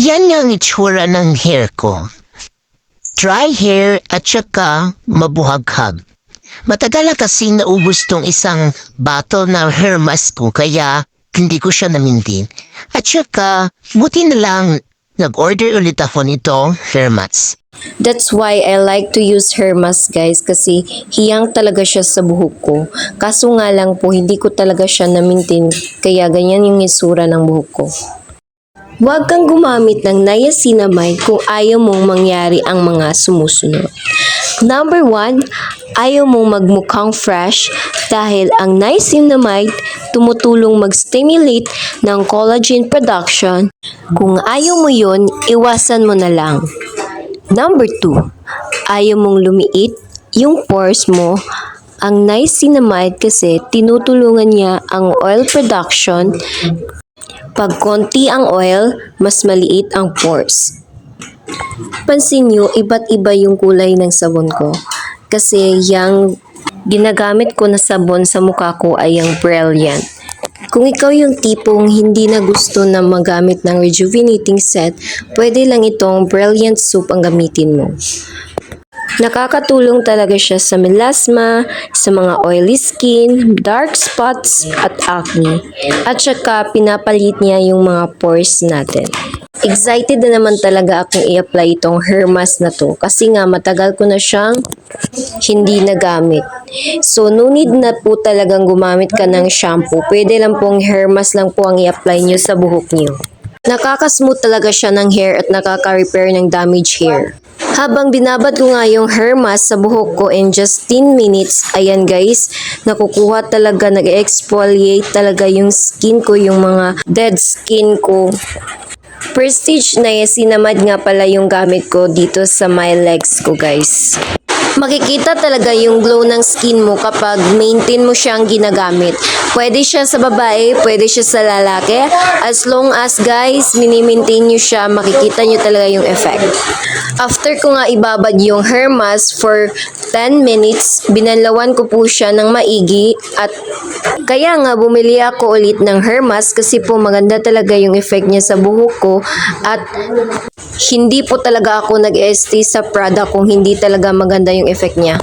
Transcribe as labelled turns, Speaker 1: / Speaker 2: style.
Speaker 1: Yan yung itsura ng hair ko. Dry hair at saka mabuhaghag. Matagal na kasi naubos tong isang bottle na hair mask ko kaya hindi ko siya namintin. At saka, buti na lang nag-order ulit ako nito hair mask.
Speaker 2: That's why I like to use hair mask, guys, kasi hiyang talaga siya sa buhok ko. Kaso nga lang po, hindi ko talaga siya na-maintain, kaya ganyan yung itsura ng buhok ko. Huwag kang gumamit ng niacinamide kung ayaw mong mangyari ang mga sumusunod. Number 1, ayaw mong magmukhang fresh dahil ang niacinamide tumutulong mag-stimulate ng collagen production. Kung ayaw mo yun, iwasan mo na lang. Number 2, ayaw mong lumiit yung pores mo. Ang niacinamide kasi tinutulungan niya ang oil production. Pag konti ang oil, mas maliit ang pores. Pansin nyo, iba't iba yung kulay ng sabon ko. Kasi yung ginagamit ko na sabon sa mukha ko ay yung Brilliant. Kung ikaw yung tipong hindi na gusto na magamit ng rejuvenating set, pwede lang itong Brilliant Soap ang gamitin mo. Nakakatulong talaga siya sa melasma, sa mga oily skin, dark spots at acne. At saka pinapalit niya yung mga pores natin. Excited na naman talaga akong i-apply itong hair mask na to kasi nga matagal ko na siyang hindi nagamit. So no need na po talagang gumamit ka ng shampoo. Pwede lang pong hair mask lang po ang i-apply nyo sa buhok nyo. Nakaka-smooth talaga siya ng hair at nakaka-repair ng damaged hair. Habang binabad ko nga yung hair mask sa buhok ko in just 10 minutes, ayan guys, nakukuha talaga, nag-exfoliate talaga yung skin ko, yung mga dead skin ko. Prestige niacinamide nga pala yung gamit ko dito sa my legs ko, guys. Makikita talaga yung glow ng skin mo kapag maintain mo siyang ginagamit. Pwede siya sa babae, pwede siya sa lalaki. As long as guys, mini-maintain nyo siya, makikita nyo talaga yung effect. After ko nga ibabad yung hair mask for 10 minutes, binanlawan ko po siya ng maigi at kaya nga bumili ako ulit ng hair mask kasi po maganda talaga yung effect niya sa buhok ko at hindi po talaga ako nag-stay sa product kung hindi talaga maganda yung effect niya.